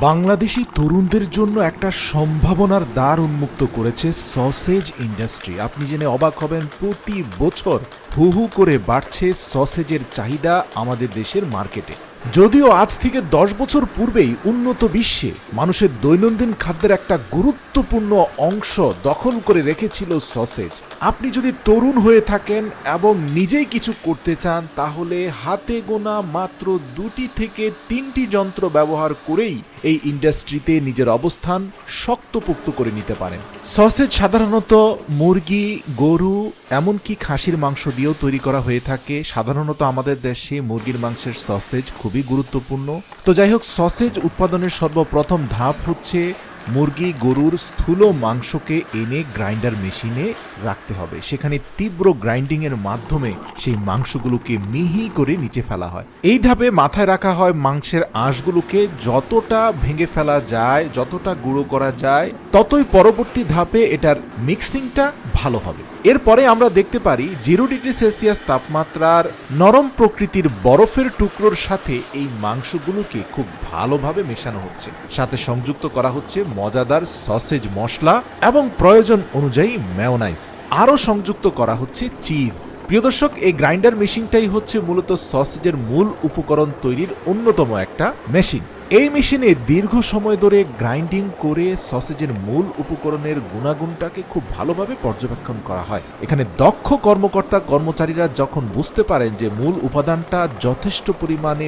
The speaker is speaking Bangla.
বাংলাদেশি তরুণদের জন্য একটা সম্ভাবনার দ্বার উন্মুক্ত করেছে সসেজ ইন্ডাস্ট্রি। আপনি জেনে অবাক হবেন, প্রতি বছর হু হু করে বাড়ছে সসেজের চাহিদা আমাদের দেশের মার্কেটে। যদিও আজ থেকে 10 বছর পূর্বেই উন্নত বিশ্বে মানুষের দৈনন্দিন খাদ্যের একটা গুরুত্বপূর্ণ অংশ দখল করে রেখেছিল সসেজ। আপনি যদি তরুণ হয়ে থাকেন এবং নিজেই কিছু করতে চান, তাহলে হাতে গোনা মাত্র 2টি থেকে 3টি যন্ত্র ব্যবহার করেই এই ইন্ডাস্ট্রিতে নিজের অবস্থান শক্তপোক্ত করে নিতে পারেন। সসেজ সাধারণত মুরগি, গরু, এমনকি খাসির মাংস দিয়েও তৈরি করা হয়ে থাকে। সাধারণত আমাদের দেশে মুরগির মাংসের সসেজ খুবই গুরুত্বপূর্ণ। তো যাই হোক, সসেজ উৎপাদনের সর্বপ্রথম ধাপ হচ্ছে মুরগি, গরুর স্থূল মাংসকে এনে গ্রাইন্ডার মেশিনে রাখতে হবে। সেখানে তীব্র গ্রাইন্ডিং এর মাধ্যমে সেই মাংসগুলোকে মিহি করে নিচে ফেলা হয়। এই ধাপে মাথায় রাখা হয় মাংসের আঁশগুলোকে যতটা ভেঙে ফেলা যায়, যতটা গুঁড়ো করা যায়, ততই পরবর্তী ধাপে এটার মিক্সিংটা ভালো হবে। এরপরে আমরা দেখতে পারি 0 ডিগ্রি সেলসিয়াস তাপমাত্রার নরম প্রকৃতির বরফের টুকরোর সাথে এই মাংসগুলোকে খুব ভালোভাবে মেশানো হচ্ছে। সাথে সংযুক্ত করা হচ্ছে মজাদার সসেজ মশলা এবং প্রয়োজন অনুযায়ী মেয়োনাইজ। আরও সংযুক্ত করা হচ্ছে চিজ। প্রিয় দর্শক, এই গ্রাইন্ডার মেশিনটাই হচ্ছে মূলত সসেজের মূল উপকরণ তৈরির অন্যতম একটা মেশিন। এই মেশিনে দীর্ঘ সময় ধরে গ্রাইন্ডিং করে সসেজের মূল উপকরণের গুণাগুণটাকে খুব ভালোভাবে পর্যবেক্ষণ করা হয়। এখানে দক্ষ কর্মকর্তা কর্মচারীরা যখন বুঝতে পারেন যে মূল উপাদানটা যথেষ্ট পরিমাণে